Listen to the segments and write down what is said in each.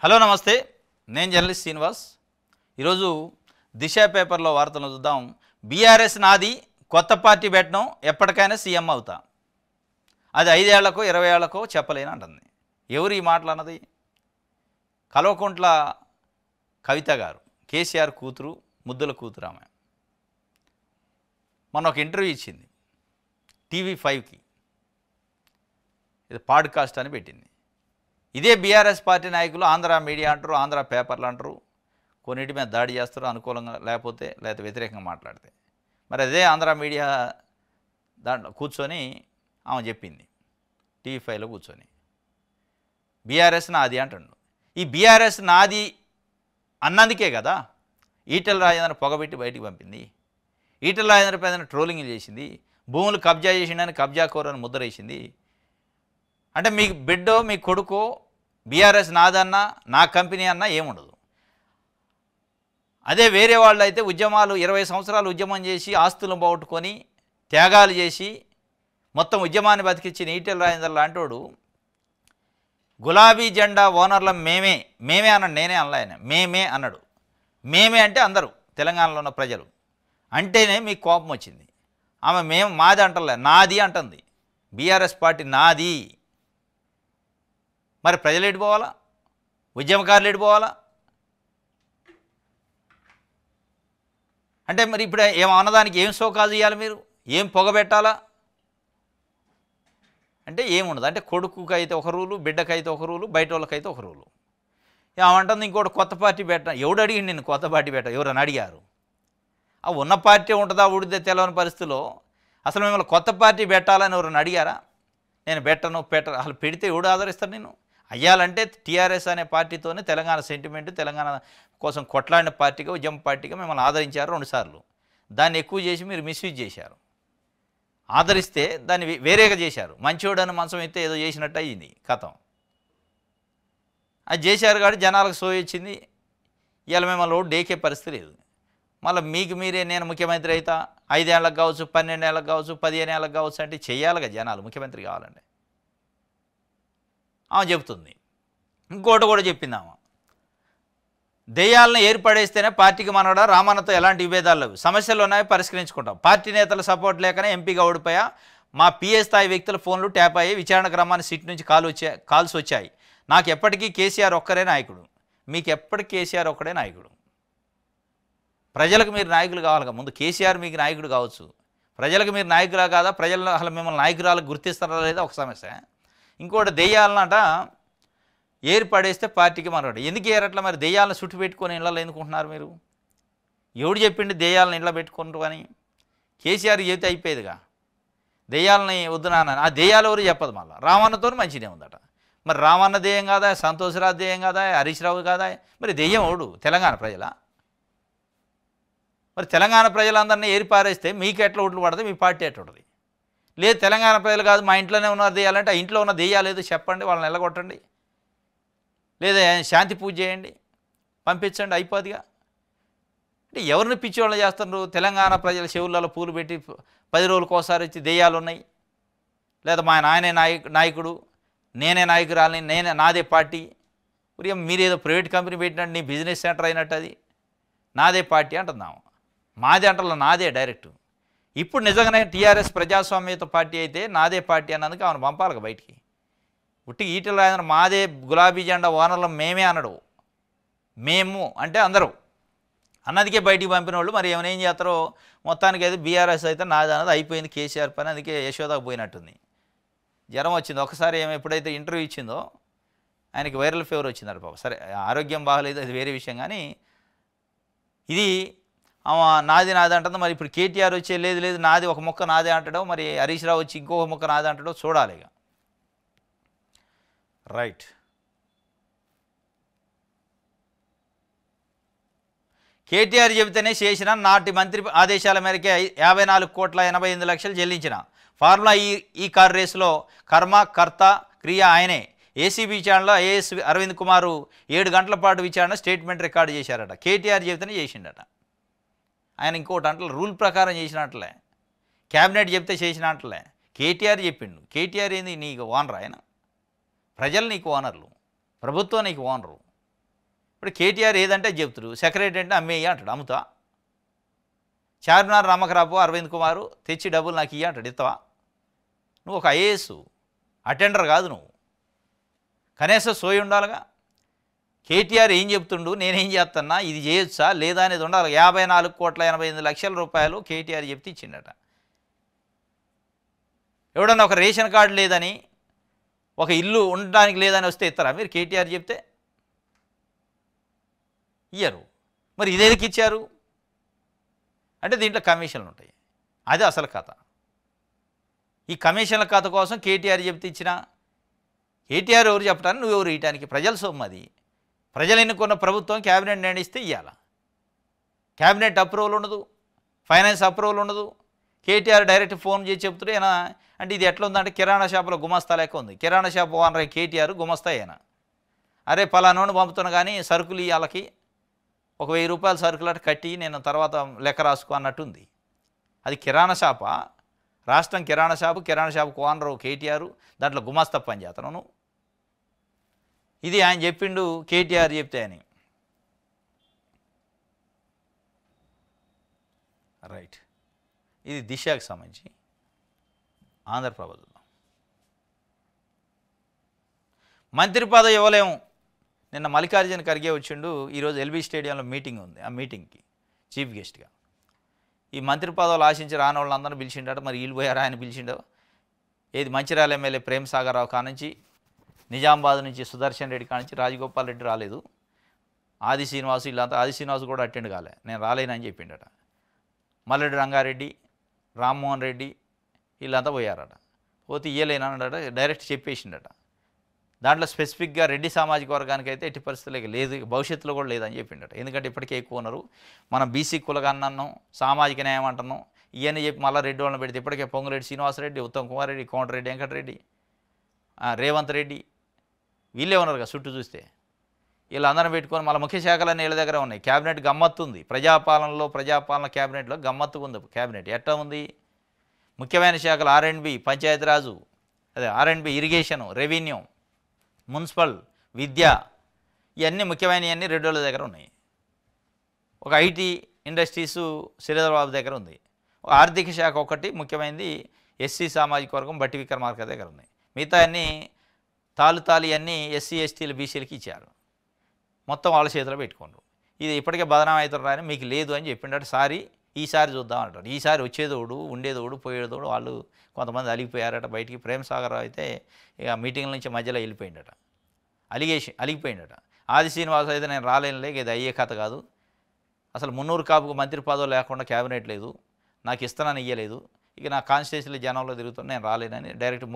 Hello నమస్తే, నేను journalist Srinivas. ఈరోజు దిశ పేపర్లో వార్తలు చూద్దాం. బీఆర్ఎస్ నాది, కొత్త పార్టీ పెట్టడం, ఎప్పటికైనా సీఎం అవుతా. అది 5 ఏళ్లకో 20 ఏళ్లకో చెప్పలేని అంటుంది. ఎవరు ఈ మాటలు అన్నది? కల్వకుంట్ల కవిత గారు, కేసీఆర్ కూతురు, ముద్దుల కూతురు. ఆమె మొన్న ఒక ఇంటర్వ్యూ ఇచ్చింది TV5కి. ఇది పాడ్కాస్ట్ అని పెట్టింది. ఇదే బీఆర్ఎస్ పార్టీ నాయకులు ఆంధ్ర మీడియా అంటారు, ఆంధ్ర పేపర్లు అంటారు, కొన్నిటి మీద దాడి చేస్తారు అనుకూలంగా లేకపోతే వ్యతిరేకంగా మాట్లాడితే. మరి అదే ఆంధ్ర మీడియా దాంట్లో కూర్చొని ఆమె చెప్పింది, TV5లో కూర్చొని బీఆర్ఎస్ నాది అంటుండు. ఈ బీఆర్ఎస్ నాది అన్నందుకే కదా ఈటెల రాజేంద్ర పొగబెట్టి బయటికి పంపింది. ఈటెల రాజేంద్ర పైన ట్రోలింగ్ చేసింది, భూములు కబ్జా చేసిండని కబ్జాకోరని ముద్ర వేసింది. అంటే మీ బిడ్డో మీ కొడుకో బీఆర్ఎస్ నాదన్నా నా కంపెనీ అన్నా ఏముండదు. అదే వేరే వాళ్ళు అయితే ఉద్యమాలు 20 సంవత్సరాలు ఉద్యమం చేసి ఆస్తులను పోగొట్టుకొని త్యాగాలు చేసి మొత్తం ఉద్యమాన్ని బతికించిన ఈటెల రాజేందర్ లాంటోడు గులాబీ జెండా ఓనర్ల మేమే అన్నాడు. నేనే అనలే, ఆయన మేమే అన్నాడు. మేమే అంటే అందరూ తెలంగాణలో ఉన్న ప్రజలు అంటేనే మీకు కోపం వచ్చింది. ఆమె మాది అంటలే, నాది అంటుంది. బీఆర్ఎస్ పార్టీ నాది. మరి ప్రజలు ఎడిపోవాలా? ఉద్యమకారులు ఎడిపోవాలా? అంటే మరి ఇప్పుడు అన్నదానికి ఏం సోకాజు ఇవ్వాలి? మీరు ఏం పొగబెట్టాలా అంటే ఏముండదు. అంటే కొడుకుకి అయితే ఒక రూలు, బిడ్డకైతే ఒక రూలు, బయట వాళ్ళకైతే ఒక రూలు. ఏమంటుంది ఇంకోటి కొత్త పార్టీ పెట్ట. ఎవడు అడిగింది నేను కొత్త పార్టీ పెట్ట? ఎవరని అడిగారు? ఆ ఉన్న పార్టీ ఉంటుందా ఊడితే తెలవని పరిస్థితిలో అసలు మిమ్మల్ని కొత్త పార్టీ పెట్టాలని ఎవరని అడిగారా? నేను పెట్టను అసలు పెడితే ఎవడు ఆదరిస్తాను? నేను అయ్యాలంటే టీఆర్ఎస్ అనే పార్టీతోనే తెలంగాణ సెంటిమెంట్, తెలంగాణ కోసం కొట్లాడిన పార్టీగా, ఉద్యమ పార్టీగా మిమ్మల్ని ఆదరించారు 2 సార్లు. దాన్ని ఎక్కువ చేసి మీరు మిస్యూజ్ చేశారు. ఆదరిస్తే దాన్ని వేరేగా చేశారు. మంచివాడని మంచం అయితే ఏదో చేసినట్టు అయ్యింది కథం. అది చేశారు కాబట్టి జనాలకు సోయొచ్చింది. ఇవాళ మిమ్మల్ని డేకే పరిస్థితి లేదు. మళ్ళీ మీకు మీరే నేను ముఖ్యమంత్రి అవుతా, 5 ఏళ్ళకి కావచ్చు, 12 ఏళ్ళకి కావచ్చు, 15 ఏళ్ళకి కావచ్చు అంటే చెయ్యాలిగా జనాలు ముఖ్యమంత్రి కావాలంటే. ఆమె చెబుతుంది. ఇంకోటి కూడా చెప్పింది ఆమె, దెయ్యాలను ఏర్పడేస్తేనే పార్టీకి మనడా, రామన్నతో ఎలాంటి విభేదాలు లేవు, సమస్యలు ఉన్నాయి పరిష్కరించుకుంటాం. పార్టీ నేతల సపోర్ట్ లేకనే ఎంపీగా ఓడిపోయా. మా పిఏ స్థాయి వ్యక్తుల ఫోన్లు ట్యాప్ అయ్యి విచారణ క్రమాన్ని సిట్ నుంచి కాల్స్ వచ్చాయి. నాకు ఎప్పటికీ కేసీఆర్ ఒక్కరే నాయకుడు. మీకు ఎప్పటికీ కేసీఆర్ ఒక్కడే నాయకుడు. ప్రజలకు మీరు నాయకులు కావాలిగా. ముందు కేసీఆర్ మీకు నాయకుడు కావచ్చు, ప్రజలకు మీరు నాయకులా కాదా? ప్రజలను అసలు మిమ్మల్ని నాయకురాలకు గుర్తిస్తారా లేదా ఒక సమస్య. ఇంకోటి దెయ్యాలన్నట ఏర్పడేస్తే పార్టీకి మనడు. ఎందుకు ఏరట్లా? మరి దెయ్యాలను చుట్టు పెట్టుకొని ఇళ్ళలో ఎందుకుంటున్నారు మీరు? ఎవడు చెప్పిండి దెయ్యాలను ఇళ్ళ పెట్టుకుంటారు అని? కేసీఆర్ చెబితే అయిపోయేదిగా. దెయ్యాలని వద్దునానని. ఆ దెయ్యాలు ఎవరు చెప్పదు. మళ్ళీ రామన్నతో మంచిదే ఉందట. మరి రామన్న దెయ్యం కాదా? సంతోషరావు దెయ్యం కాదా? హరీష్ రావు కాదా? మరి దెయ్యం ఎవడు? తెలంగాణ ప్రజల? మరి తెలంగాణ ప్రజలందరినీ ఏరిపారేస్తే మీకు ఎట్లా ఓట్లు పడితే మీ పార్టీ ఎట్లా ఉంటుంది? లేదు తెలంగాణ ప్రజలు కాదు మా ఇంట్లోనే ఉన్నారు దెయ్యాలంటే ఆ ఇంట్లో ఉన్న దెయ్యాలు ఏదో చెప్పండి, వాళ్ళని ఎల్లగొట్టండి, లేదా శాంతి పూజ చేయండి, పంపించండి, అయిపోదిగా. అంటే ఎవరిని పిచ్చివాళ్ళు చేస్తున్నారు? తెలంగాణ ప్రజల చెవులలో పూలు పెట్టి 10 రోజులకు ఒకసారి వచ్చి దెయ్యాలు ఉన్నాయి, లేదా మా నాయనే నాయకుడు, నేనే నాయకురాలని, నాదే పార్టీ. మీరేదో ప్రైవేట్ కంపెనీ పెట్టినట్టు, నీ బిజినెస్ సెంటర్ అయినట్టు అది నాదే పార్టీ అంటున్నాము. మాదే అంటారు, నాదే డైరెక్ట్. ఇప్పుడు నిజంగానే టీఆర్ఎస్ ప్రజాస్వామ్యత పార్టీ అయితే నాదే పార్టీ అన్నందుకు ఆమెను పంపాలిగా బయటికి. ఉట్టి ఈటెల రాజేంద్ర మాదే గులాబీ జెండా ఓనర్లు మేమే అన్నాడు. మేము అంటే అందరూ అన్నదికే బయటికి పంపిన వాళ్ళు మరి ఏమైనా ఏం చేస్తారో. మొత్తానికి అయితే బీఆర్ఎస్ అయితే నాది అన్నది అయిపోయింది కేసీఆర్ పని. అందుకే యశోదాకు పోయినట్టుంది. జ్వరం వచ్చింది ఒకసారి. ఎప్పుడైతే ఇంటర్వ్యూ ఇచ్చిందో ఆయనకి వైరల్ ఫీవర్ వచ్చిందట పాప. సరే ఆరోగ్యం బాగలేదు, అది వేరే విషయం. కానీ ఇది నాది అంటుంది. మరి ఇప్పుడు కేటీఆర్ వచ్చి లేదు నాది ఒక మొక్క నాదే అంటాడో, మరి హరీష్ రావు వచ్చి ఇంకొక మొక్క నాదే అంటాడో చూడాలి ఇక. రైట్. కేటీఆర్ చెబితేనే చేసిన నాటి మంత్రి ఆదేశాల మేరకే 54,88,00,000 చెల్లించిన. ఫార్ములా ఈ కార్ రేసులో కర్మ కర్త క్రియ ఆయనే. ఏసీబీ ఛానల్లో ఐఏఎస్ అరవింద్ కుమార్ 7 గంటల పాటు విచారణ స్టేట్మెంట్ రికార్డు చేశారట. కేటీఆర్ చెబితేనే చేసిండట. ఆయన ఇంకోటి అంటే రూల్ ప్రకారం చేసినట్లే, క్యాబినెట్ చెప్తే చేసినట్లే. కేటీఆర్ చెప్పిండు. కేటీఆర్ ఏంది నీకు ఓనర్? ఆయన ప్రజలు నీకు ఓనర్లు, ప్రభుత్వం నీకు ఓనరు. ఇప్పుడు కేటీఆర్ ఏదంటే చెప్తాడు, సెక్రటరీ అంటే అమ్మేయి అంటాడు, అమ్ముతా. చార్మినార్ రామకరాపు అరవింద్ కుమారు తెచ్చి డబ్బులు నాకు ఇయ్య అంటాడు, ఇస్తావా? నువ్వు ఒక ఐఏఎస్ అటెండర్ కాదు, నువ్వు కనీసం సోయి ఉండాలిగా. కేటీఆర్ ఏం చెప్తుండు, నేనేం చేస్తున్నా, ఇది చేయొచ్చా లేదా అనేది ఉండాలి. 54,88,00,000 రూపాయలు కేటీఆర్ చెప్తే ఇచ్చిండట. ఎవడన్నా ఒక రేషన్ కార్డు లేదని, ఒక ఇల్లు ఉండడానికి లేదని వస్తే ఇస్తారా మీరు? కేటీఆర్ చెప్తే ఇయ్యరు. మరి ఇదేదికి ఇచ్చారు అంటే దీంట్లో కమిషన్లు ఉంటాయి. అదే అసలు కథ. ఈ కమిషన్ల కథ కోసం కేటీఆర్ చెప్తే ఇచ్చిన, కేటీఆర్ ఎవరు చెప్పడానికి, నువ్వు ఎవరు ఇయటానికి? ప్రజల సొమ్ము అది. ప్రజలు ఎన్నుకున్న ప్రభుత్వం క్యాబినెట్ నిర్ణయిస్తే ఇవ్వాల. క్యాబినెట్ అప్రూవల్ ఉండదు, ఫైనాన్స్ అప్రూవల్ ఉండదు. కేటీఆర్ డైరెక్ట్ ఫోన్ చేసి చెప్తుంటే ఆయన అంటే ఇది ఎట్లా ఉందంటే కిరాణా షాపులో గుమస్తా లెక్క ఉంది. కిరాణా షాపు ఓనర్ కేటీఆర్, గుమస్తా అయినా అరే పలానోని పంపుతున్నా కానీ సరుకులు వాళ్ళకి ఒక 1000 రూపాయల సరుకులు అటు కట్టి నేను తర్వాత లెక్క రాసుకో అన్నట్టుంది. అది కిరాణా షాపా? రాష్ట్రం కిరాణా షాపు ఓనరు కేటీఆర్, దాంట్లో గుమస్తా పని చేస్తున్నాను. ఇది ఆయన చెప్పిండు, కేటీఆర్ చెప్తే అని. రైట్. ఇది దిశకు సంబంధించి ఆంధ్రప్రభలో మంత్రి పదవి ఇవ్వలేము. నిన్న మల్లికార్జున ఖర్గే వచ్చిండు, ఈరోజు ఎల్బీ స్టేడియంలో మీటింగ్ ఉంది. ఆ మీటింగ్కి చీఫ్ గెస్ట్గా ఈ మంత్రి పదవులు ఆశించి రాని వాళ్ళందరూ పిలిచిండట. మరి వీళ్ళు పోయారా ఆయన పిలిచిండో? ఏది మంచిర్యాల ఎమ్మెల్యే ప్రేమ్ సాగర్ రావు కానుంచి, నిజామాబాద్ నుంచి సుదర్శన్ రెడ్డి కానుంచి, రాజగోపాల్ రెడ్డి రాలేదు. ఆది శ్రీనివాసు వీళ్ళంతా, ఆది శ్రీనివాసు కూడా అటెండ్ కాలే, నేను రాలేనని చెప్పిండట. మల్లెడ్డి రంగారెడ్డి, రామ్మోహన్ రెడ్డి వీళ్ళంతా పోయారట. పోతే ఇయ్యలేనన్నాడట, డైరెక్ట్ చెప్పేసిండట. దాంట్లో స్పెసిఫిక్గా రెడ్డి సామాజిక వర్గానికి అయితే ఎట్టి పరిస్థితులకి లేదు, భవిష్యత్తులో కూడా లేదని చెప్పిండట. ఎందుకంటే ఇప్పటికే ఎక్కువ ఉన్నారు. మనం బీసీ కులగాన్ని అన్నాం, సామాజిక న్యాయం అంటున్నాం, ఇవన్నీ చెప్పి మళ్ళీ రెడ్డి వాళ్ళని పెడితే ఇప్పటికే పొంగురెడ్డి శ్రీనివాసరెడ్డి, ఉత్తమ్ కుమార్ రెడ్డి, కోమటిరెడ్డి వెంకటరెడ్డి, రేవంత్ రెడ్డి వీళ్ళే ఉన్నారు కదా చుట్టూ చూస్తే. వీళ్ళందరిని పెట్టుకొని మళ్ళీ ముఖ్య శాఖలన్నీ వీళ్ళ దగ్గర ఉన్నాయి. క్యాబినెట్ గమ్మత్తు ఉంది. ప్రజాపాలన క్యాబినెట్లో గమ్మత్తు ఉంది. క్యాబినెట్ ఎట్లా ఉంది? ముఖ్యమైన శాఖలు R&B, పంచాయతీరాజు, అదే R&B, ఇరిగేషను, రెవెన్యూ, మున్సిపల్, విద్య, ఇవన్నీ ముఖ్యమైనవన్నీ రెడ్డి దగ్గర ఉన్నాయి. ఒక ఐటీ ఇండస్ట్రీసు శ్రీధర్ బాబు దగ్గర ఉంది. ఆర్థిక శాఖ ఒకటి ముఖ్యమైనది ఎస్సీ సామాజిక వర్గం బట్టి విక్రమార్క దగ్గర ఉన్నాయి. మిగతా అన్నీ తాలు అన్నీ ఎస్సీ ఎస్టీలు బీసీలకి ఇచ్చారు. మొత్తం వాళ్ళ చేతిలో పెట్టుకోండు. ఇది ఇప్పటికే బదనాం అవుతారు అని మీకు లేదు అని చెప్పిండట. ఈసారి చూద్దాం అంటారు. ఈసారి వచ్చేదోడు, ఉండేదోడు, పోయేదోడు వాళ్ళు కొంతమంది అలిగిపోయారట బయటికి. ప్రేమ్ సాగర్ అయితే ఇక మీటింగ్ల నుంచి మధ్యలో వెళ్ళిపోయిండట, అలిగిపోయిండట. ఆది శ్రీనివాస్ అయితే నేను రాలేనులే, ఇది అయ్యే కథ కాదు, అసలు 300 కాపుకు మంత్రి పదవి లేకుండా క్యాబినెట్ లేదు, నాకు ఇస్తానని ఇయ్యలేదు, ఇక నా కాన్స్టిట్యూన్సీలో జనంలో తిరుగుతున్నా, నేను రాలేనని డైరెక్ట్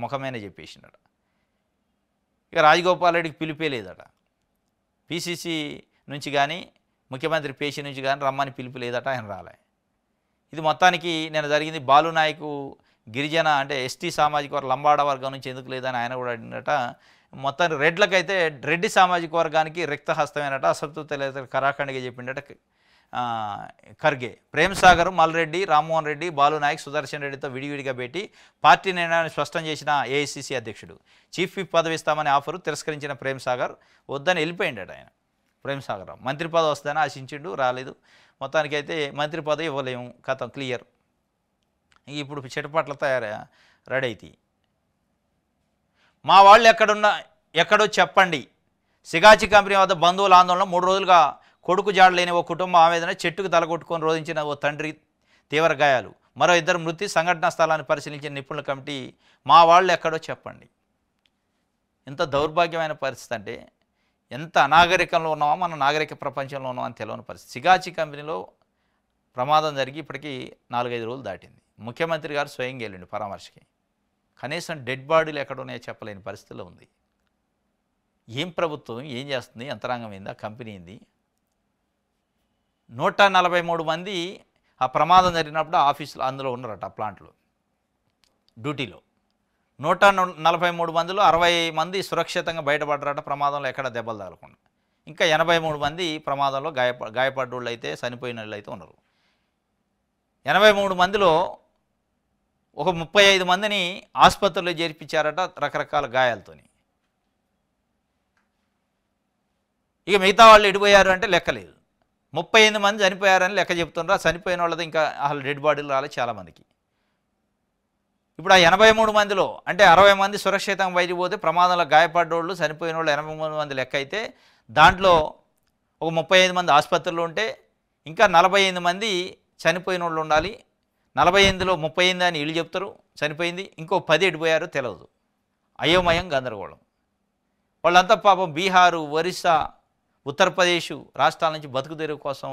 ముఖమైన చెప్పేసిండట. ఇక రాజగోపాల్ రెడ్డికి పిలిపే లేదట. పీసీసీ నుంచి కానీ ముఖ్యమంత్రి పేషి నుంచి కానీ రమ్మని పిలుపు లేదట, ఆయన రాలే. ఇది మొత్తానికి నేను జరిగింది. బాలు నాయకు గిరిజన అంటే ఎస్టీ సామాజిక వర్గం, లంబాడ వర్గం నుంచి ఎందుకు లేదని ఆయన కూడా అడిగినట. మొత్తానికి రెడ్లకైతే రెడ్డి సామాజిక వర్గానికి రిక్తహస్తమేనట. అసంతృప్తి లేదు కరాఖండిగా చెప్పిండట ఖర్గే. ప్రేమ్ సాగర్, మల్రెడ్డి, రామ్మోహన్ రెడ్డి, బాలు నాయక్, సుదర్శన్ రెడ్డితో విడివిడిగా పెట్టి పార్టీ నిర్ణయాన్ని స్పష్టం చేసిన ఏఐసీసీ అధ్యక్షుడు. చీఫ్ విప్ పదవి ఇస్తామని ఆఫరు తిరస్కరించిన ప్రేమ్ సాగర్ వద్దని వెళ్ళిపోయిండట. ఆయన ప్రేమ్ సాగర్ రావు మంత్రి పదవి వస్తుందని ఆశించిండు, రాలేదు. మొత్తానికైతే మంత్రి పదవి ఇవ్వలేము, కథం క్లియర్. ఇప్పుడు చెట్టుపట్ల రెడీ అవుతాయి. మా వాళ్ళు ఎక్కడో చెప్పండి. సిగాచి కంపెనీ వద్ద బంధువుల ఆందోళన. 3 రోజులుగా కొడుకు జాడలేని ఓ కుటుంబం ఆవేదన. చెట్టుకు తలకొట్టుకొని రోధించిన ఓ తండ్రి తీవ్ర గాయాలు. మరో 2 మృతి. సంఘటనా స్థలాన్ని పరిశీలించిన నిపుణుల కమిటీ మా వాళ్ళు ఎక్కడో చెప్పండి. ఎంత దౌర్భాగ్యమైన పరిస్థితి అంటే, ఎంత అనాగరికంలో ఉన్నామో, మన నాగరిక ప్రపంచంలో ఉన్నామో అని తెలియని పరిస్థితి. సిగాచి కంపెనీలో ప్రమాదం జరిగి ఇప్పటికీ 4-5 రోజులు దాటింది. ముఖ్యమంత్రి గారు స్వయంగా వెళ్ళిండు పరామర్శకి. కనీసం డెడ్ బాడీలు ఎక్కడ ఉన్నాయో చెప్పలేని పరిస్థితిలో ఉంది. ఏం ప్రభుత్వం ఏం చేస్తుంది? యంత్రాంగం ఏంది? ఆ కంపెనీ ఏంది? 143 మంది ఆ ప్రమాదం జరిగినప్పుడు ఆఫీసులో అందులో ఉన్నారట, ఆ ప్లాంట్లో డ్యూటీలో. 143 మందిలో 60 మంది సురక్షితంగా బయటపడ్డారట, ప్రమాదంలో ఎక్కడ దెబ్బలు తగలకుండా. ఇంకా 83 మంది ప్రమాదంలో గాయపడ్డోళ్ళు అయితే, చనిపోయిన వాళ్ళు అయితే ఉన్నారు. 83 మందిలో ఒక 35 మందిని ఆసుపత్రిలో చేర్పించారట రకరకాల గాయాలతోని. ఇక మిగతా వాళ్ళు ఎడిపోయారు అంటే లెక్కలేదు. 38 మంది చనిపోయారని లెక్క చెప్తున్నారు. చనిపోయిన వాళ్ళది ఇంకా అసలు డెడ్ బాడీలు రాలేదు చాలామందికి. ఇప్పుడు ఆ 83 మందిలో అంటే 60 మంది సురక్షితంగా బయటికి పోతే ప్రమాదంలో గాయపడ్డోళ్ళు చనిపోయిన వాళ్ళు 83 మంది లెక్క అయితే దాంట్లో ఒక 35 మంది ఆసుపత్రిలో ఉంటే ఇంకా 48 మంది చనిపోయిన వాళ్ళు ఉండాలి. 48లో 38 అని వీళ్ళు చెప్తారు చనిపోయింది, ఇంకో 10 ఎడిపోయారు తెలియదు. అయోమయం, గందరగోళం. వాళ్ళంతా పాపం బీహారు, ఒరిస్సా, ఉత్తరప్రదేశ్ రాష్ట్రాల నుంచి బతుకు తెరువు కోసం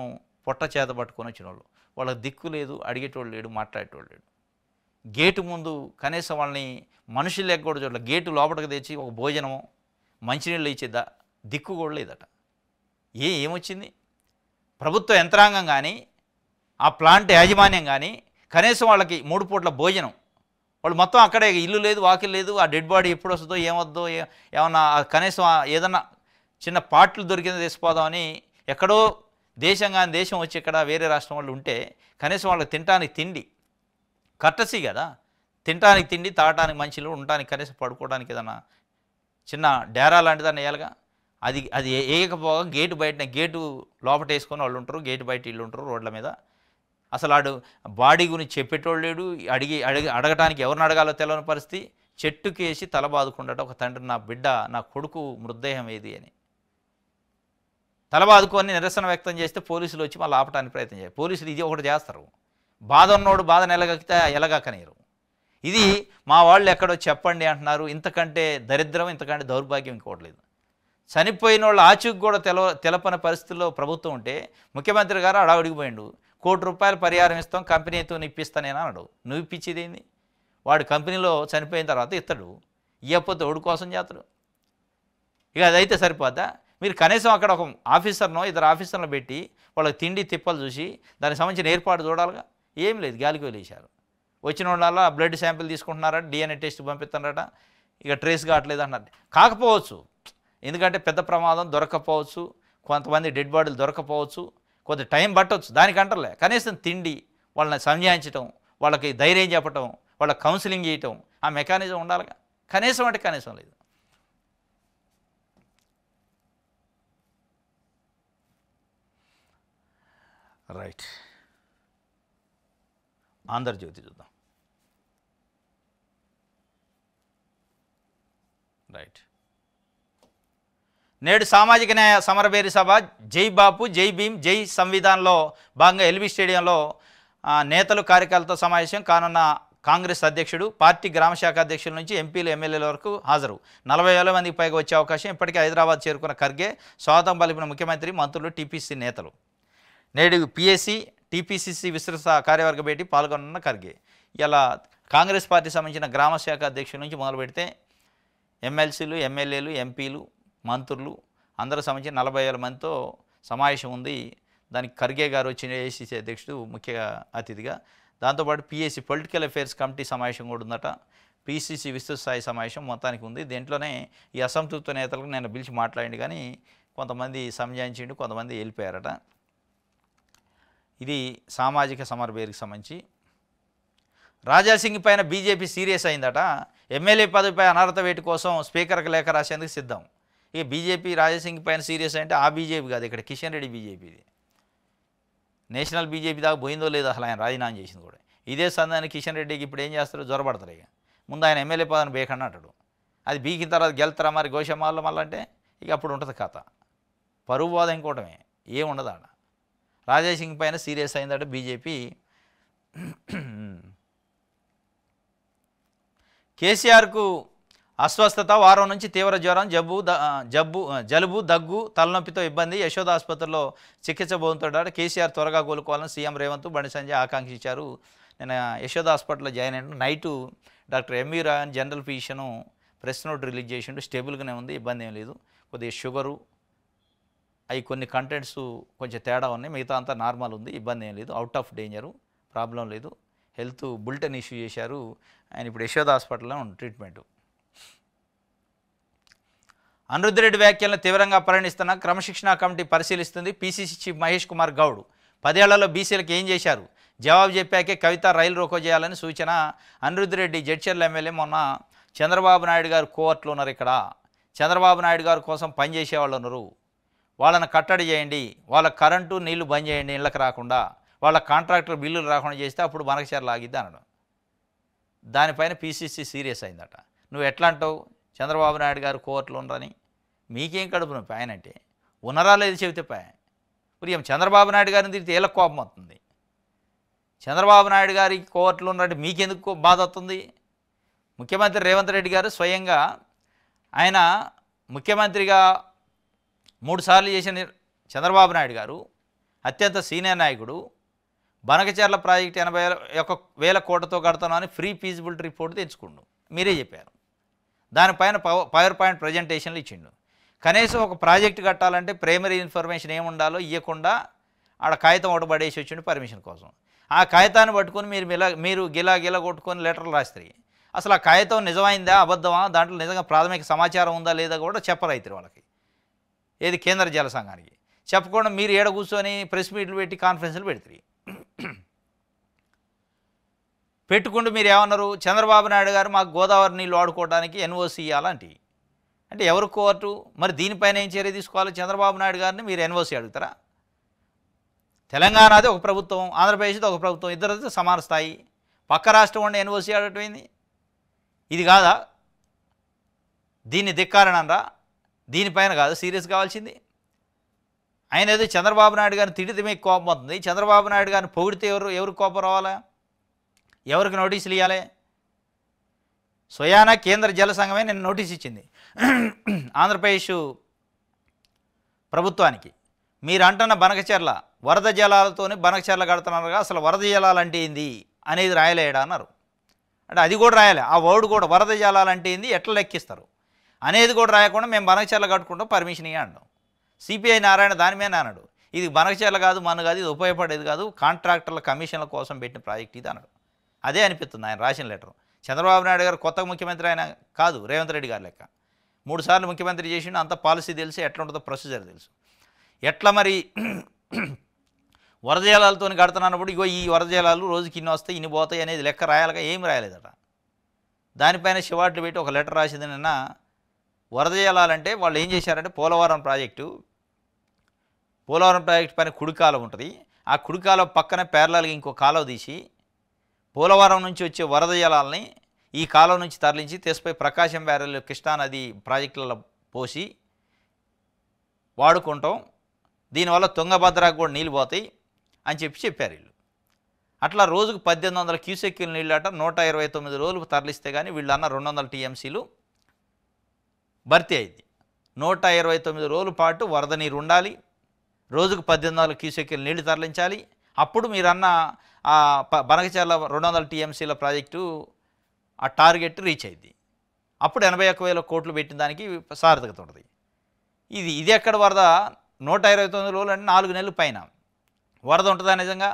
పొట్ట చేత పట్టుకొని వచ్చిన వాళ్ళు. వాళ్ళకి దిక్కు లేదు, అడిగేటోళ్ళు లేడు, మాట్లాడేటోళ్ళు లేడు. గేటు ముందు కనీసం వాళ్ళని మనుషులు లెక్క కూడా చూడాలి. గేటు లోపలికి తెచ్చి ఒక భోజనము మంచినీళ్ళు ఇచ్చేద్దా దిక్కు కూడా లేదట. ఏమొచ్చింది? ప్రభుత్వ యంత్రాంగం కానీ ఆ ప్లాంట్ యాజమాన్యం కానీ కనీసం వాళ్ళకి 3 పూట్ల భోజనం, వాళ్ళు మొత్తం అక్కడే ఇల్లు లేదు, వాకిల్ లేదు. ఆ డెడ్ బాడీ ఎప్పుడు వస్తుందో ఏమొద్దో ఏమన్నా కనీసం ఏదన్నా చిన్న పాటలు దొరికిందో తీసిపోదామని ఎక్కడో దేశం కానీ దేశం వచ్చి ఇక్కడ వేరే రాష్ట్రం వాళ్ళు ఉంటే కనీసం వాళ్ళకి తినడానికి తిండి కట్టసి కదా, తినడానికి తిండి, తాగడానికి మంచిలు, ఉండటానికి కనీసం పడుకోవడానికి ఏదన్నా చిన్న డేరా లాంటిదన్నా వేయాలిగా. అది ఏకపోగా గేటు బయట గేటు లోపట వేసుకొని వాళ్ళు ఉంటారు, గేటు బయట ఇల్లు ఉంటారు రోడ్ల మీద. అసలు ఆడు బాడీ గురించి చెప్పేటోళ్ళు లేడు, అడగటానికి ఎవరిని అడగాలో తెలియని పరిస్థితి. చెట్టుకేసి తల బాదుకుండట ఒక తండ్రి, నా బిడ్డ నా కొడుకు మృతదేహం ఏది అని తల బాదుకొని నిరసన వ్యక్తం చేస్తే పోలీసులు వచ్చి మళ్ళీ ఆపటానికి ప్రయత్నం చేయాలి. పోలీసులు ఇది ఒకటి చేస్తారు, బాధ ఉన్నోడు బాధ ఎలగకనేరు. ఇది మా వాళ్ళు ఎక్కడో చెప్పండి అంటున్నారు. ఇంతకంటే దరిద్రం, ఇంతకంటే దౌర్భాగ్యం ఇంకోటి లేదు. చనిపోయిన వాళ్ళు ఆచూకు కూడా తెలపని పరిస్థితుల్లో ప్రభుత్వం ఉంటే ముఖ్యమంత్రి గారు అడిగిపోయిండు, ₹1 పరిహారం ఇస్తాం, కంపెనీతో ఇప్పిస్తానేనా అన్నాడు. నువ్వు ఇప్పించేది ఏంది? వాడు కంపెనీలో చనిపోయిన తర్వాత ఇస్తాడు, ఇవ్వకపోతే ఓడి కోసం చేస్తాడు. ఇక అదైతే సరిపోద్దా? మీరు కనీసం అక్కడ ఒక ఆఫీసర్నో 2 ఆఫీసర్లను పెట్టి వాళ్ళకి తిండి తిప్పలు చూసి దానికి సంబంధించిన ఏర్పాటు చూడాలిగా. ఏం లేదు, గాలికి వదిలేశారు. వచ్చిన వాళ్ళ బ్లడ్ శాంపిల్ తీసుకుంటున్నారట, DNA టెస్ట్ పంపిస్తున్నారట, ఇక ట్రేస్ కావట్లేదు అన్నారు. కాకపోవచ్చు, ఎందుకంటే పెద్ద ప్రమాదం దొరకకపోవచ్చు, కొంతమంది డెడ్ బాడీలు దొరకపోవచ్చు, కొంత టైం పట్టవచ్చు. దానికంటలే కనీసం తిండి, వాళ్ళని సంజాయించటం, వాళ్ళకి ధైర్యం చెప్పటం, వాళ్ళకి కౌన్సిలింగ్ చేయటం, ఆ మెకానిజం ఉండాలిగా. కనీసం అంటే కనీసం లేదు. రైట్, ఆంధ్రజ్యోతి చూద్దాం. రైట్, నేడు సామాజిక న్యాయ సమరభేరి సభ జై బాపు జై భీమ్ జై సంవిధాన్లో భాగంగా ఎల్బీ స్టేడియంలో నేతలు కార్యకర్తలతో సమావేశం కానున్న కాంగ్రెస్ అధ్యక్షుడు, పార్టీ గ్రామశాఖ అధ్యక్షుల నుంచి ఎంపీలు ఎమ్మెల్యేల వరకు హాజరు. 40,000 మందికి పైగా వచ్చే అవకాశం. ఇప్పటికే హైదరాబాద్ చేరుకున్న ఖర్గే స్వాగతం పలిపిన ముఖ్యమంత్రి, మంత్రులు, టీపీసీ నేతలు. నేడు పిఎస్సి టీపీసీసీ విస్తృత కార్యవర్గ భేటీ పాల్గొన్న ఖర్గే. ఇలా కాంగ్రెస్ పార్టీ సంబంధించిన గ్రామశాఖ అధ్యక్షుల నుంచి మొదలు పెడితే ఎమ్మెల్సీలు, ఎమ్మెల్యేలు, ఎంపీలు, మంత్రులు అందరూ సంబంధించి 40,000 మందితో సమావేశం ఉంది. దానికి ఖర్గే గారు వచ్చిన ఏఐసీసీ అధ్యక్షుడు ముఖ్య అతిథిగా. దాంతోపాటు పిఎస్సి పొలిటికల్ అఫైర్స్ కమిటీ సమావేశం కూడా ఉందట. పిసిసి విస్తృత స్థాయి సమావేశం మొత్తానికి ఉంది. దీంట్లోనే ఈ అసంతృప్త నేతలకు నేను పిలిచి మాట్లాడింది, కానీ కొంతమంది సంజాయించిండు, కొంతమంది వెళ్ళిపోయారట. ఇది సామాజిక సమరభేరికి సంబంధించి. రాజాసింగ్ పైన బీజేపీ సీరియస్ అయిందట. ఎమ్మెల్యే పదవిపై అనర్హత వేటు కోసం స్పీకర్కి లేఖ రాసేందుకు సిద్ధం. ఇక బీజేపీ రాజాసింగ్ పైన సీరియస్ అంటే ఆ బీజేపీ కాదు, ఇక్కడ కిషన్ రెడ్డి బీజేపీది. నేషనల్ బీజేపీ దాకా పోయిందో లేదో అసలు ఆయన రాజీనామా చేసింది కూడా. ఇదే సందాన్ని కిషన్ రెడ్డికి ఇప్పుడు ఏం చేస్తారు, జ్వరపడతారు. ఇక ముందు ఆయన ఎమ్మెల్యే పదవిని బేకన్నా అంటాడు. అది బీకిన తర్వాత గెలుతారా మరి గోషమాల్లో మళ్ళీ అంటే ఇక అప్పుడు ఉంటుంది కథ. పరువు బాధ ఇంకోవటమే, ఏముండదు ఆడ. రాజాసింగ్ పైన సీరియస్ అయిందట బీజేపీ. కేసీఆర్కు అస్వస్థత, వారం నుంచి తీవ్ర జ్వరం, జలుబు, దగ్గు, తలనొప్పితో ఇబ్బంది. యశోద ఆసుపత్రిలో చికిత్స పొందుతాడట. కేసీఆర్ త్వరగా కోలుకోవాలని సీఎం రేవంత్, బండి సంజయ్ ఆకాంక్షించారు. నేను యశోద హాస్పిటల్లో జాయిన్ అయిన night doctor MV Rayan general physician press note release చేసిండు. స్టేబుల్గానే ఉంది, ఇబ్బంది ఏం లేదు. కొద్దిగా షుగరు అవి కొన్ని కంటెంట్స్ కొంచెం తేడా ఉన్నాయి, మిగతా అంతా నార్మల్ ఉంది, ఇబ్బంది ఏం లేదు, అవుట్ ఆఫ్ డేంజరు, ప్రాబ్లం లేదు. హెల్త్ బులెటిన్ ఇష్యూ చేశారు. ఆయన ఇప్పుడు యశోద హాస్పిటల్లో ట్రీట్మెంటు. అనిరుద్ధ్ రెడ్డి వ్యాఖ్యలను తీవ్రంగా పరిగణిస్తున్న క్రమశిక్షణా కమిటీ పరిశీలిస్తుంది. పీసీసీ చీఫ్ మహేష్ కుమార్ గౌడ్ 10 ఏళ్లలో బీసీలకు ఏం చేశారు, జవాబు చెప్పాకే కవిత రైలు రోకో చేయాలని సూచన. అనిరుద్ధ్ రెడ్డి జడ్చర్ల ఎమ్మెల్యే మొన్న చంద్రబాబు నాయుడు గారు కోర్టులో ఉన్నారు. ఇక్కడ చంద్రబాబు నాయుడు గారి కోసం పనిచేసేవాళ్ళు ఉన్నారు. వాళ్ళని కట్టడి చేయండి, వాళ్ళ కరెంటు నీళ్లు బంద్ చేయండి ఇళ్ళకి రాకుండా, వాళ్ళ కాంట్రాక్టర్ బిల్లులు రాకుండా చేస్తే అప్పుడు బనకచెర్ల ఆగిద్ది అనడం. దానిపైన పీసీసీ సీరియస్ అయిందట. నువ్వు ఎట్లా అంటావు చంద్రబాబు నాయుడు గారు కోర్టులో ఉన్నారని? మీకేం కడుపు నొప్పి ఆయన అంటే? ఉన్నరా లేదు చెబితే పాయ. ఇప్పుడు ఏం చంద్రబాబు నాయుడు గారిని తిరిగితే ఏళ్ళ కోపం వస్తుంది? చంద్రబాబు నాయుడు గారి కోర్టులో ఉన్నారంటే మీకెందుకు బాధ వస్తుంది? ముఖ్యమంత్రి రేవంత్ రెడ్డి గారు స్వయంగా ఆయన ముఖ్యమంత్రిగా 3 సార్లు చేసిన చంద్రబాబు నాయుడు గారు అత్యంత సీనియర్ నాయకుడు, బనకచెర్ల ప్రాజెక్టు 81,000 కోట్లతో కడతామని ఫ్రీ ఫీజిబిలిటీ రిపోర్ట్ తెచ్చుకుండు. మీరే చెప్పారు. దానిపైన పవర్ పాయింట్ ప్రజెంటేషన్లు ఇచ్చిండు. కనీసం ఒక ప్రాజెక్టు కట్టాలంటే ప్రైమరీ ఇన్ఫర్మేషన్ ఏముండాలో ఇవ్వకుండా ఆడ కాగితం ఒకటి పడేసి వచ్చిండు పర్మిషన్ కోసం. ఆ కాగితాన్ని పట్టుకొని మీరు గిలా కొట్టుకొని లెటర్లు రాస్తారు. అసలు ఆ కాగితం నిజమైందా అబద్ధమా, దాంట్లో నిజంగా ప్రాథమిక సమాచారం ఉందా లేదా కూడా చెప్పరైతారు వాళ్ళకి. ఏది కేంద్ర జల సంఘానికి చెప్పకుండా మీరు ఏడ కూర్చొని ప్రెస్ మీట్లు పెట్టి కాన్ఫరెన్స్లు పెడతారు. పెట్టుకుంటూ మీరు ఏమన్నారు, చంద్రబాబు నాయుడు గారు మాకు గోదావరి నీళ్ళు వాడుకోవడానికి ఎన్ఓసి ఇవ్వాలంటే అంటే ఎవరు కోర్టు? మరి దీనిపైన ఏం చర్య తీసుకోవాలి? చంద్రబాబు నాయుడు గారిని మీరు ఎన్ఓసి అడుగుతారా? తెలంగాణది ఒక ప్రభుత్వం, ఆంధ్రప్రదేశ్ది ఒక ప్రభుత్వం, ఇద్దరితో సమాన స్థాయి. పక్క రాష్ట్రం ఉండి ఎన్ఓసి అడగటమైంది ఇది కాదా? దీన్ని ధిక్కారణరా? దీనిపైన కాదు సీరియస్ కావాల్సింది. ఆయన ఏదో చంద్రబాబు నాయుడు గారిని తిడితే మీకు కోపం అవుతుంది, చంద్రబాబు నాయుడు గారిని పొగిడితే ఎవరికి కోపం రావాలా? ఎవరికి నోటీసులు ఇవ్వాలి? స్వయానా కేంద్ర జల సంఘమే నేను నోటీస్ ఇచ్చింది ఆంధ్రప్రదేశ్ ప్రభుత్వానికి. మీరు అంటున్న బనకచెర్ల వరద జలాలతోనే బనకచెర్ల కడుతున్నారుగా, అసలు వరద జలాలు అంటే ఏంది అనేది రాయలేడా అన్నారు. అంటే అది కూడా రాయాలి. ఆ వర్డ్ కూడా వరద జలాలు అంటే ఏంది, ఎట్లా లెక్కిస్తారు అనేది కూడా రాయకుండా మేము బనకచెర్ల కట్టుకుంటాం పర్మిషన్ ఇవ్వ అన్నాం. సిపిఐ నారాయణ దాని మీద అన్నాడు, ఇది బనకచెర్ల కాదు, మన కాదు, ఇది ఉపయోగపడేది కాదు, కాంట్రాక్టర్ల కమిషన్ల కోసం పెట్టిన ప్రాజెక్ట్ ఇది అన్నాడు. అదే అనిపిస్తుంది ఆయన రాసిన లెటర్. చంద్రబాబు నాయుడు గారు కొత్త ముఖ్యమంత్రి ఆయన కాదు, రేవంత్ రెడ్డి గారు లెక్క 3 సార్లు ముఖ్యమంత్రి చేసిండు, అంత పాలసీ తెలుసు, ఎట్లా ఉంటుందో ప్రొసీజర్ తెలుసు. ఎట్లా మరి వరద జలాలతో కడుతున్నప్పుడు ఇగో ఈ వరద జలాలు రోజుకి ఇన్ని వస్తాయి ఇన్ని పోతాయి అనేది లెక్క రాయాలిగా, ఏం రాయలేదట. దానిపైన శివాట్లు పెట్టి ఒక లెటర్ రాసింది నిన్న. వరద జలాలంటే వాళ్ళు ఏం చేశారంటే పోలవరం ప్రాజెక్టు పైన కుడి కాలువ ఉంటుంది, ఆ కుడి కాలువ పక్కన ప్యారలల్గా ఇంకో కాలువ తీసి పోలవరం నుంచి వచ్చే వరద జలాలని ఈ కాలువ నుంచి తరలించి తెసిపోయి ప్రకాశం బ్యారేజ్ కృష్ణానది ప్రాజెక్టులలో పోసి వాడుకుంటాం, దీనివల్ల తుంగభద్రకు కూడా నీళ్ళు పోతాయి అని చెప్పారు వీళ్ళు. అట్లా రోజుకు 1800 క్యూసెక్కుల నీళ్ళు అట 129 రోజులు తరలిస్తే కానీ వీళ్ళు అన్న 200 టీఎంసీలు భర్తీ అయింది. 129 రోజుల పాటు వరద నీరు ఉండాలి, రోజుకు 1800 క్యూసెక్కుల నీళ్లు తరలించాలి. అప్పుడు మీరన్న బనకచెర్ల 200 టీఎంసీల ప్రాజెక్టు ఆ టార్గెట్ రీచ్ అయింది. అప్పుడు 81,000 కోట్లు పెట్టిన దానికి సార్థకత ఉంటుంది. ఇది ఎక్కడ వరద? 129 రోజులు అంటే 4 నెలల పైన వరద ఉంటుందా నిజంగా?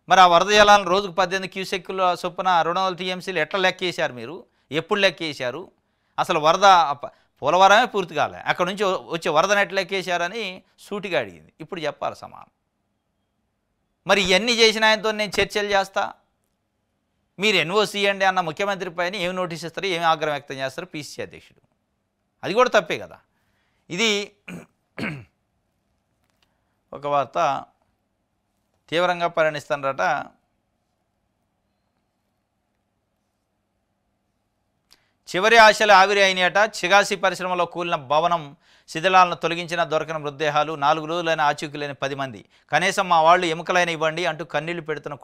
మరి ఆ వరద జలాలను రోజుకు 18 క్యూసెక్కుల చొప్పున 200 టీఎంసీలు ఎట్లా లెక్క వేశారు మీరు? ఎప్పుడు లెక్క వేశారు? అసలు వరద పోలవరమే పూర్తి కాలే, అక్కడ నుంచి వచ్చే వరదను ఎట్లా లెక్క వేశారని సూటిగా అడిగింది. ఇప్పుడు చెప్పాలి సమానం. మరి ఇవన్నీ చేసిన ఆయనతో నేను చర్చలు చేస్తా, మీరు ఎన్ఓసి అండి అన్న ముఖ్యమంత్రి పైన ఏమి నోటీస్ ఇస్తారు, ఏమి ఆగ్రహం వ్యక్తం చేస్తారు పిసిసి అధ్యక్షుడు? అది కూడా తప్పే కదా. ఇది ఒక వార్త తీవ్రంగా పరిగణిస్తారట. చివరి ఆశలు ఆవిరి అయినాయట. చిగాసి పరిశ్రమలో కూలిన భవనం శిథిలాలను తొలగించిన దొరకన మృతదేహాలు, 4 రోజులైన ఆచూకీ లేని 10 మంది. కనీసం మా వాళ్ళు ఎముకలైన ఇవ్వండి అంటూ కన్నీళ్లు పెడుతున్న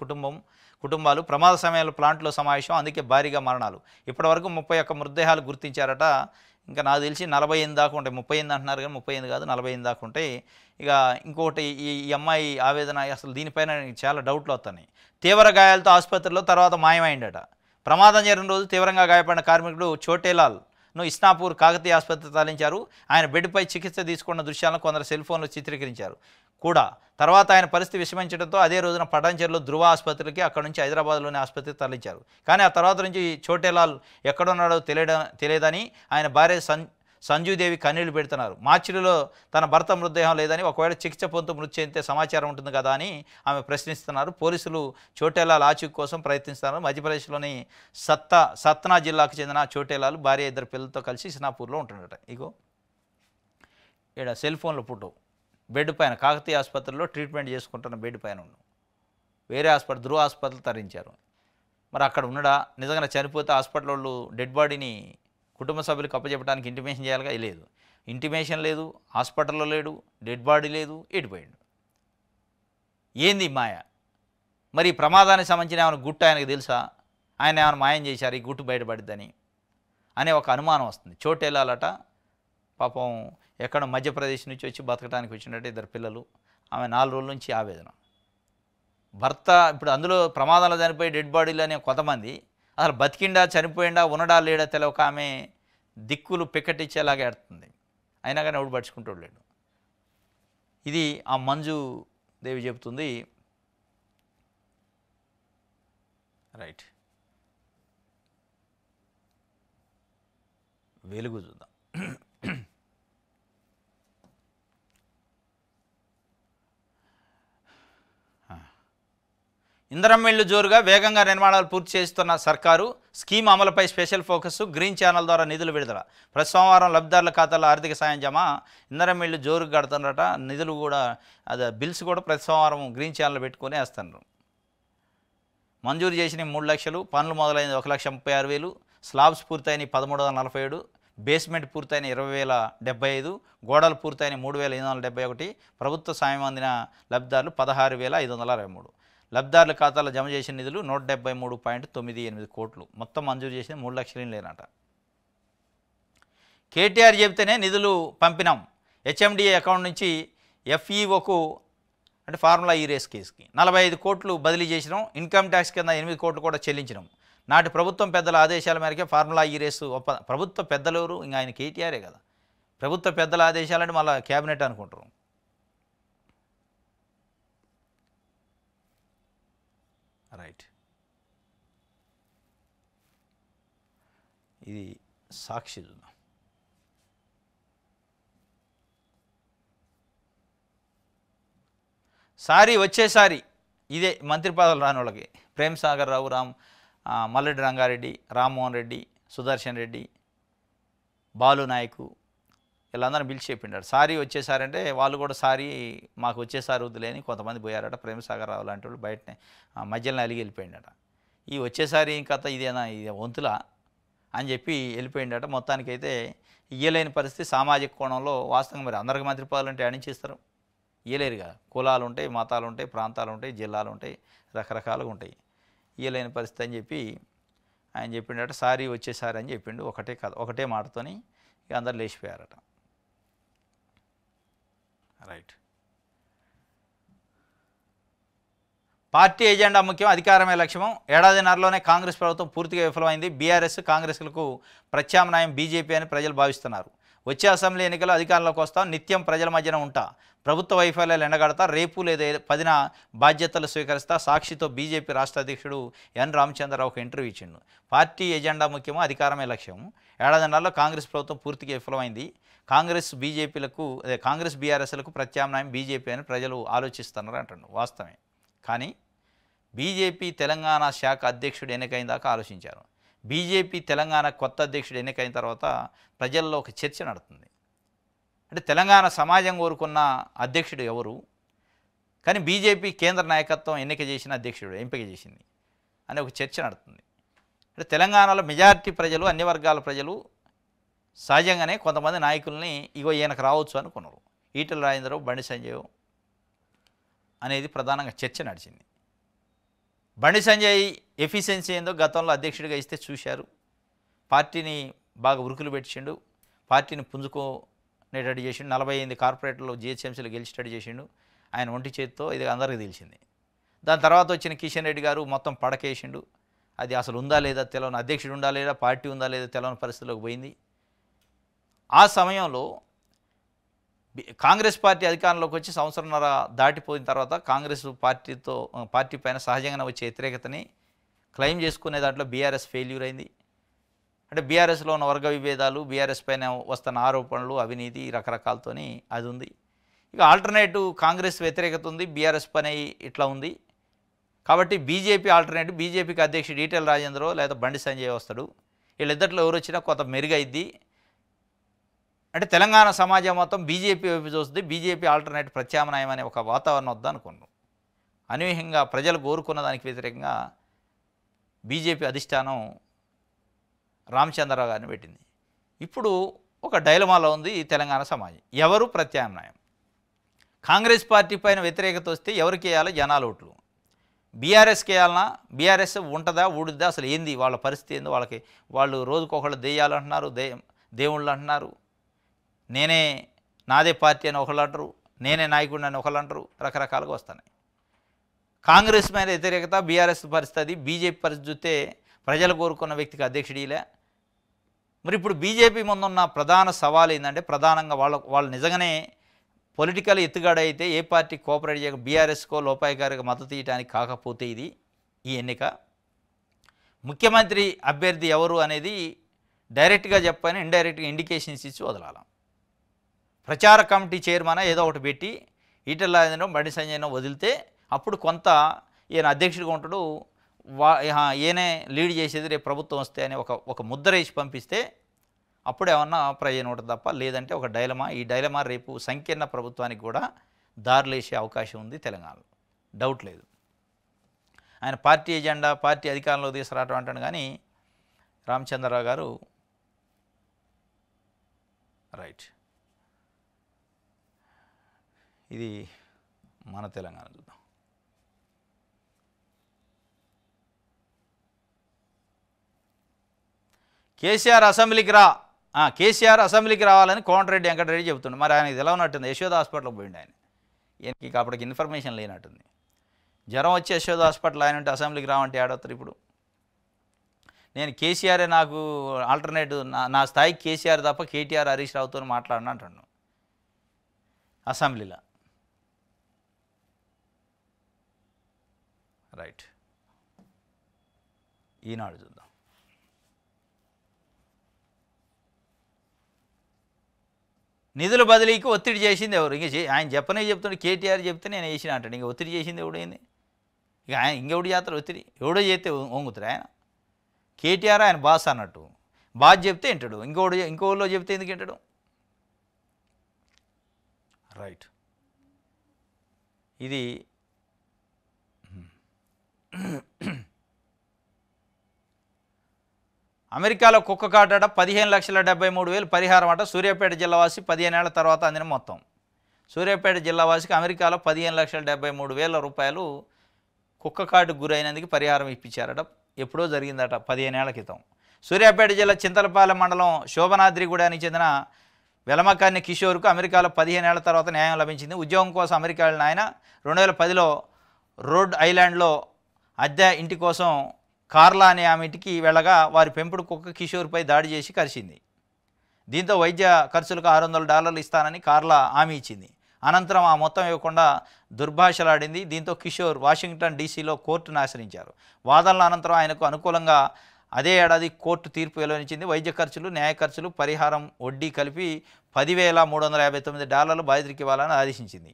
కుటుంబాలు. ప్రమాద సమయంలో ప్లాంట్లో సమావేశం, అందుకే భారీగా మరణాలు. ఇప్పటివరకు 31 మృతదేహాలు గుర్తించారట. ఇంకా నాకు తెలిసి 48 దాకా ఉంటాయి. 38 అంటున్నారు కానీ 38 కాదు 48 దాకా ఉంటాయి. ఇక ఇంకొకటి ఈ అమ్మాయి ఆవేదన, అసలు దీనిపైన చాలా డౌట్లు వస్తున్నాయి. తీవ్ర గాయాలతో ఆసుపత్రిలో తర్వాత మాయమైందట. ప్రమాదం జరిగిన రోజు తీవ్రంగా గాయపడిన కార్మికుడు చోటేలాల్ను ఇస్నాపూర్ కాకతీయ ఆసుపత్రి తరలించారు. ఆయన బెడ్పై చికిత్స తీసుకున్న దృశ్యాలను కొందరు సెల్ ఫోన్లో చిత్రీకరించారు కూడా. తర్వాత ఆయన పరిస్థితి విషమించడంతో అదే రోజున పటాన్చెరులో ధృవ ఆసుపత్రికి, అక్కడ నుంచి హైదరాబాద్లోని ఆసుపత్రికి తరలించారు. కానీ ఆ తర్వాత నుంచి చోటేలాల్ ఎక్కడున్నాడో తెలియదని ఆయన భార్య సంజుదేవి కన్నీళ్లు పెడుతున్నారు. మార్చిలో తన భర్త మృతదేహం లేదని, ఒకవేళ చికిత్స పొందుతూ మృతి చెందితే సమాచారం ఉంటుంది కదా అని ఆమె ప్రశ్నిస్తున్నారు. పోలీసులు చోటేలాల్ ఆచూకీ కోసం ప్రయత్నిస్తున్నారు. మధ్యప్రదేశ్లోని సత్నా జిల్లాకు చెందిన చోటేలాల్ భార్య 2 పిల్లలతో కలిసి సినాపూర్లో ఉంటున్నాడట. ఇగో ఇక్కడ సెల్ ఫోన్లో ఫోటో బెడ్ పైన కాకతీయ ఆసుపత్రిలో ట్రీట్మెంట్ చేసుకుంటున్న బెడ్ పైన ఉన్నాం. వేరే హాస్పిటల్ ధృవ హాస్పిటల్ తరలించారు. మరి అక్కడ ఉన్నాడా? నిజంగా చనిపోతే హాస్పిటల్ వాళ్ళు డెడ్ బాడీని కుటుంబ సభ్యులకు అప్పచెప్పడానికి ఇంటిమేషన్ చేయాలిగా, లేదు. ఇంటిమేషన్ లేదు, హాస్పిటల్లో లేడు, డెడ్ బాడీ లేదు, ఎడిపోయాడు. ఏంది మాయ? మరి ఈ ప్రమాదానికి సంబంధించిన ఏమైనా గుట్టు ఆయనకు తెలుసా? ఆయన ఏమైనా మాయం చేశారు ఈ గుట్టు బయటపడిద్దని అనే ఒక అనుమానం వస్తుంది. చోటు వెళ్ళాలట, పాపం ఎక్కడో మధ్యప్రదేశ్ నుంచి వచ్చి బతకడానికి వచ్చినట్టు 2 పిల్లలు. ఆమె 4 రోజుల నుంచి ఆవేదన. భర్త ఇప్పుడు అందులో ప్రమాదంలో చనిపోయి డెడ్ బాడీలు అనే కొంతమంది అసలు బతికిండా చనిపోయిండా ఉన్నడా లేడా తెలియక ఆమె దిక్కులు పిక్కటిచ్చేలాగా ఏడుతుంది. అయినా కానీ ఎవడు పట్టించుకుంటాడు లేడు. ఇది ఆ మంజు దేవి చెబుతుంది. రైట్, వెలుగు చూద్దాం. ఇంధనం ఇళ్లు జోరుగా వేగంగా నిర్మాణాలు పూర్తి చేస్తున్న సర్కారు. స్కీమ్ అమలుపై స్పెషల్ ఫోకస్. గ్రీన్ ఛానల్ ద్వారా నిధులు విడుదల. ప్రతి సోమవారం లబ్ధిదారుల ఖాతాలో ఆర్థిక సాయం జమ. ఇంధనం ఇళ్లు జోరుగా కడుతున్నారట. నిధులు కూడా అదే బిల్స్ కూడా ప్రతి సోమవారం గ్రీన్ ఛానల్ పెట్టుకొని వేస్తున్నారు. మంజూరు చేసిన 3 లక్షలు. పనులు మొదలైనది 1,36,000. స్లాబ్స్ పూర్తయిన 1,347. బేస్మెంట్ పూర్తయిన 20,075. గోడలు పూర్తయిన 3,871. ప్రభుత్వ సాయం అందిన లబ్ధిదారులు 16,563. లబ్ధిదారుల ఖాతాలో జమ చేసిన నిధులు 173.98 కోట్లు. మొత్తం మంజూరు చేసిన 3 లక్షలు లేనట. కేటీఆర్ చెబితేనే నిధులు పంపినాం. హెచ్ఎండిఏ అకౌంట్ నుంచి ఎఫ్ఈఓకు అంటే ఫార్ములా ఈ రేస్ కేసుకి 45 కోట్లు బదిలీ చేసినాం. ఇన్కమ్ ట్యాక్స్ కింద 8 కోట్లు కూడా చెల్లించినాం. నాటి ప్రభుత్వం పెద్దల ఆదేశాల మేరకే ఫార్ములా ఈ రేసు ప్రభుత్వ పెద్దలు ఎవరు? ఇంకా ఆయన కేటీఆరే కదా. ప్రభుత్వ పెద్దల ఆదేశాలంటే మళ్ళీ క్యాబినెట్ అనుకుంటారు. రైట్, ఇది సాక్షి చూద్దాం. వచ్చేసారి ఇదే మంత్రి పదవులు రాని వాళ్ళకి ప్రేమ్ సాగర్ రావు, మల్లెడ్డి రంగారెడ్డి, రామ్మోహన్ రెడ్డి, సుదర్శన్ రెడ్డి, బాలు నాయకు వీళ్ళందరినీ పిలిచి చెప్పిండాడు వచ్చేసారంటే వాళ్ళు కూడా మాకు వచ్చేసారి వద్దులేని కొంతమంది పోయారట. ప్రేమ్ సాగర్ రావు లాంటి వాళ్ళు బయటనే మధ్యలో అలిగి వెళ్ళిపోయిండట. ఈ వచ్చేసారి ఇంకా ఇదేనా ఇది వంతులా అని చెప్పి వెళ్ళిపోయిండట. మొత్తానికైతే ఇయ్యలేని పరిస్థితి. సామాజిక కోణంలో వాస్తవంగా మరి అందరికి మంత్రి పదవులు అంటే అణించేస్తారు, ఇయ్యలేరు కదా. కులాలు ఉంటాయి, మతాలు ఉంటాయి, ప్రాంతాలు ఉంటాయి, జిల్లాలు ఉంటాయి, రకరకాలుగా ఉంటాయి. ఇయ్యలేని పరిస్థితి అని చెప్పి ఆయన చెప్పిండట. వచ్చేసారి అని చెప్పిండు. ఒకటే మాటతోని ఇక అందరు లేచిపోయారట. రైట్, పార్టీ ఎజెండా ముఖ్యం, అధికారమే లక్ష్యం. ఏడాదిన్నరలోనే కాంగ్రెస్ ప్రభుత్వం పూర్తిగా విఫలమైంది. బీఆర్ఎస్ కాంగ్రెస్లకు ప్రత్యామ్నాయం బీజేపీ అని ప్రజలు భావిస్తున్నారు. వచ్చే అసెంబ్లీ ఎన్నికలు అధికారంలోకి వస్తాం, నిత్యం ప్రజల మధ్యన ఉంటా, ప్రభుత్వ వైఫల్యాలు ఎండగడతా, రేపు లేదా 10న బాధ్యతలు స్వీకరిస్తా. సాక్షితో బీజేపీ రాష్ట్ర అధ్యక్షుడు ఎన్ రామచంద్రరావు ఒక ఇంటర్వ్యూ ఇచ్చిండు. పార్టీ ఎజెండా ముఖ్యమో, అధికారమే లక్ష్యం. ఏడాదిన్నరలో కాంగ్రెస్ ప్రభుత్వం పూర్తిగా విఫలమైంది. కాంగ్రెస్ బీఆర్ఎస్లకు ప్రత్యామ్నాయం బీజేపీ అని ప్రజలు ఆలోచిస్తున్నారు అంటాడు. వాస్తవమే. కానీ బీజేపీ తెలంగాణ శాఖ అధ్యక్షుడు ఎన్నికైన దాకా ఆలోచించారు. బీజేపీ తెలంగాణ కొత్త అధ్యక్షుడు ఎన్నికైన తర్వాత ప్రజల్లో ఒక చర్చ నడుతుంది. అంటే తెలంగాణ సమాజం కోరుకున్న అధ్యక్షుడు ఎవరు, కానీ బీజేపీ కేంద్ర నాయకత్వం ఎంపిక చేసింది అనే ఒక చర్చ నడుతుంది. అంటే తెలంగాణలో మెజారిటీ ప్రజలు, అన్ని వర్గాల ప్రజలు సహజంగానే కొంతమంది నాయకుల్ని ఈయనకు రావచ్చు అనుకున్నారు. ఈటెల రాజేంద్రరావు, బండి సంజయ్ అనేది ప్రధానంగా చర్చ నడిచింది. బండి సంజయ్ ఎఫిషియన్సీ ఏందో గతంలో అధ్యక్షుడిగా ఇస్తే చూశారు. పార్టీని బాగా ఉరుకులు పెట్టిండు, పార్టీని పుంజుకునేటట్టు చేసిండు. 48 కార్పొరేటర్లు జిహెచ్ఎంసీలో గెలిచేటట్టు చేసిండు ఆయన ఒంటి చేతితో. ఇది అందరికీ తెలిసింది. దాని తర్వాత వచ్చిన కిషన్ రెడ్డి గారు మొత్తం పడకేసిండు. అది అసలు ఉందా లేదా తెలవని, అధ్యక్షుడు ఉందా లేదా, పార్టీ ఉందా లేదా తెలవని పరిస్థితిలోకి పోయింది. ఆ సమయంలో కాంగ్రెస్ పార్టీ అధికారంలోకి వచ్చి సంవత్సరంన్నర దాటిపోయిన తర్వాత కాంగ్రెస్ పార్టీ పైన సహజంగానే వచ్చే వ్యతిరేకతని క్లెయిమ్ చేసుకునే దాంట్లో బీఆర్ఎస్ ఫెయిల్యూర్ అయింది. అంటే బీఆర్ఎస్లో ఉన్న వర్గ విభేదాలు, బీఆర్ఎస్ పైన వస్తున్న ఆరోపణలు, అవినీతి రకరకాలతోని అది ఉంది. ఇక ఆల్టర్నేటివ్ కాంగ్రెస్ వ్యతిరేకత ఉంది, బీఆర్ఎస్ పని ఇట్లా ఉంది. కాబట్టి బీజేపీ ఆల్టర్నేటివ్, బీజేపీకి అధ్యక్షుడు ఈటెల రాజేంద్రో లేదా బండి సంజయ్ వస్తాడు. వీళ్ళిద్దరిలో ఎవరు వచ్చినా కొంత మెరుగైద్ది. అంటే తెలంగాణ సమాజం మొత్తం బీజేపీ వైపు చూస్తుంది, బీజేపీ ఆల్టర్నేట్ ప్రత్యామ్నాయం అనే ఒక వాతావరణం వద్దనుకున్నాం. అనూహ్యంగా ప్రజలు కోరుకున్న దానికి వ్యతిరేకంగా బీజేపీ అధిష్టానం రామచంద్రరావు గారిని పెట్టింది. ఇప్పుడు ఒక డైలమాలో ఉంది ఈ తెలంగాణ సమాజం. ఎవరు ప్రత్యామ్నాయం? కాంగ్రెస్ పార్టీ పైన వ్యతిరేకత వస్తే ఎవరికి వేయాలి? జనాల ఓట్లు. బీఆర్ఎస్కి వేయాలన్నా? బీఆర్ఎస్ ఉంటుందా ఊడుద్దా? అసలు ఏంది వాళ్ళ పరిస్థితి ఏందో? వాళ్ళకి వాళ్ళు రోజుకొకళ్ళు దెయ్యాలు అంటున్నారు, దేవుళ్ళు అంటున్నారు, నేనే నాదే పార్టీ అని ఒకళ్ళు అంటారు, నేనే నాయకుడిని అని ఒకళ్ళు అంటారు, రకరకాలుగా వస్తున్నాయి. కాంగ్రెస్ మీద వ్యతిరేకత, బీఆర్ఎస్ పరిస్థితి, బీజేపీ పరిస్థితి చూస్తే ప్రజలు కోరుకున్న వ్యక్తికి అధ్యక్షుడిలే. మరి ఇప్పుడు బీజేపీ ముందున్న ప్రధాన సవాల్ ఏంటంటే, ప్రధానంగా వాళ్ళు నిజంగానే పొలిటికల్ ఎత్తుగాడ అయితే ఏ పార్టీ కోఆపరేట్ చేయక బీఆర్ఎస్కో లోపాయికారికి మద్దతు ఇవ్వడానికి కాకపోతే ఈ ఎన్నిక ముఖ్యమంత్రి అభ్యర్థి ఎవరు అనేది డైరెక్ట్గా చెప్పని ఇండైరెక్ట్గా ఇండికేషన్స్ ఇచ్చి వదలాలి. ప్రచార కమిటీ చైర్మన్ ఏదో ఒకటి పెట్టి ఈటెల రాజేంద్రనో బండి సంజయ్నో వదిలితే అప్పుడు కొంత ఈయన అధ్యక్షుడిగా ఉంటాడు, ఈయనే లీడ్ చేసేది రేపు ప్రభుత్వం వస్తే అని ఒక ముద్ర వేసి పంపిస్తే అప్పుడు ఏమన్నా ప్రయోజనం ఉంటుంది తప్ప, లేదంటే ఒక డైలమా. ఈ డైలమా రేపు సంకీర్ణ ప్రభుత్వానికి కూడా దారులేసే అవకాశం ఉంది తెలంగాణలో, డౌట్ లేదు. ఆయన పార్టీ ఎజెండా, పార్టీ అధికారంలో తీసుకురావటం అంటాడు కానీ రామచంద్రరావు గారు రైట్. ఇది మన తెలంగాణ చూద్దాం. కేసీఆర్ అసెంబ్లీకి రావాలని కోమటిరెడ్డి వెంకటరెడ్డి చెబుతుండే. మరి ఆయనకి ఎలా ఉన్నట్టుంది? యశోద హాస్పిటల్కి పోయిండు ఆయన. ఈయనకి అప్పటికి ఇన్ఫర్మేషన్ లేనట్టుంది. జ్వరం వచ్చి యశోద హాస్పిటల్ ఆయన ఉంటే అసెంబ్లీకి రావంటే ఆడవుతారు. ఇప్పుడు నేను కేసీఆరే నాకు ఆల్టర్నేటివ్, నా స్థాయికి కేసీఆర్ తప్ప కేటీఆర్ హరీష్ రావుతో మాట్లాడిన అంటాను అసెంబ్లీలో. రైట్, ఈనాడు చూద్దాం. నిధుల బదిలీకి ఒత్తిడి చేసింది ఎవరు? ఇంక ఆయన చెప్పనే చెప్తుండే, కేటీఆర్ చెప్తే నేను వేసిన అంటాడు. ఇంక ఒత్తిడి చేసింది ఎవడైంది? ఇక ఆయన ఇంకెవడు చేస్తారు ఒత్తిడి? ఎవడో చేస్తే వంగుతారు ఆయన. కేటీఆర్ ఆయన బాస్ అన్నట్టు, బాస్ చెప్తే వింటాడు, ఇంకోలో చెప్తే ఎందుకు వింటాడు? రైట్, ఇది అమెరికాలో కుక్క కాటట 15,73,000 పరిహారం అట. సూర్యాపేట జిల్లావాసి 15 ఏళ్ల తర్వాత అందిన మొత్తం. సూర్యాపేట జిల్లావాసికి అమెరికాలో 15,73,000 రూపాయలు కుక్క కాటుకు గురైనందుకు పరిహారం ఇప్పించారట. ఎప్పుడో జరిగిందట, 15 ఏళ్ల క్రితం. సూర్యాపేట జిల్లా చింతలపాలెం మండలం శోభనాద్రిగూడానికి చెందిన వెలమకాన్ని కిషోర్కు అమెరికాలో 15 ఏళ్ల తర్వాత న్యాయం లభించింది. ఉద్యోగం కోసం అమెరికా వెళ్ళిన ఆయన 2010లో రోడ్ ఐలాండ్లో అద్దె ఇంటి కోసం కార్లా అనే ఆమె ఇంటికి వెళ్ళగా వారి పెంపుడు కుక్క కిషోర్పై దాడి చేసి కరిచింది. దీంతో వైద్య ఖర్చులకు $600 ఇస్తానని కార్లా హామీ ఇచ్చింది. అనంతరం ఆ మొత్తం ఇవ్వకుండా దుర్భాషలాడింది. దీంతో కిషోర్ వాషింగ్టన్ డీసీలో కోర్టును ఆశ్రయించారు. వాదనల అనంతరం ఆయనకు అనుకూలంగా అదే ఏడాది కోర్టు తీర్పు వెలువరించింది. వైద్య ఖర్చులు, న్యాయ ఖర్చులు, పరిహారం, వడ్డీ కలిపి $10,359 బాధితుడికి ఇవ్వాలని ఆదేశించింది.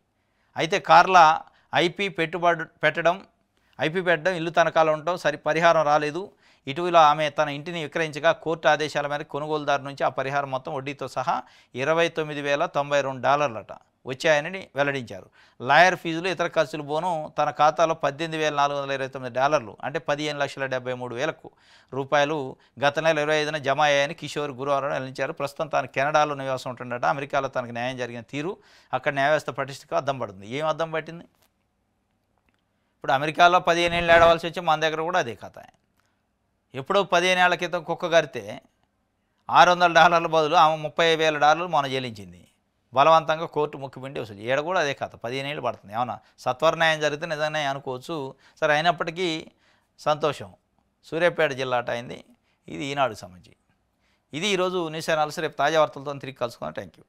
అయితే కార్లా ఐపీ పెట్టడం, ఇల్లు తనఖాలో ఉండటం పరిహారం రాలేదు. ఇటీవల ఆమె తన ఇంటిని విక్రయించగా కోర్టు ఆదేశాల మేరకు కొనుగోలుదారు నుంచి ఆ పరిహారం మొత్తం వడ్డీతో సహా $29,092 వచ్చాయని వెల్లడించారు. లాయర్ ఫీజులు, ఇతర ఖర్చులు పోను తన ఖాతాలో $18,429 అంటే 15,73,000 రూపాయలు గత నెల 25న జమ అయ్యాయని కిషోర్ గురువారం వెల్లడించారు. ప్రస్తుతం తాను కెనడాలో నివాసం ఉంటుండట. అమెరికాలో తనకు న్యాయం జరిగిన తీరు అక్కడ న్యాయ వ్యవస్థ పటిష్టకు అద్దం పడుతుంది. ఏం అద్దం పట్టింది? ఇప్పుడు అమెరికాలో 15 ఏళ్ళు ఏడవలసి వచ్చి మన దగ్గర కూడా అదే కథ. ఎప్పుడో 15 ఏళ్ల క్రితం కుక్క గారితే $600 బదులు ఆమె $30,000 మొన్న చెల్లించింది. బలవంతంగా కోర్టు ముక్కుపిండి వసూలు. ఏడ కూడా అదే కథ, 15 ఏళ్ళు పడుతుంది. ఏమన్నా సత్వర న్యాయం జరిగితే నిజంగా అనుకోవచ్చు. సరే, అయినప్పటికీ సంతోషం. సూర్యాపేట జిల్లా అయింది. ఇది ఈనాడుకు సంబంధించి. ఇది ఈరోజు న్యూస్ ఛానల్స్. రేపు తాజా వార్తలతో తిరిగి కలుసుకుందాం. Thank you.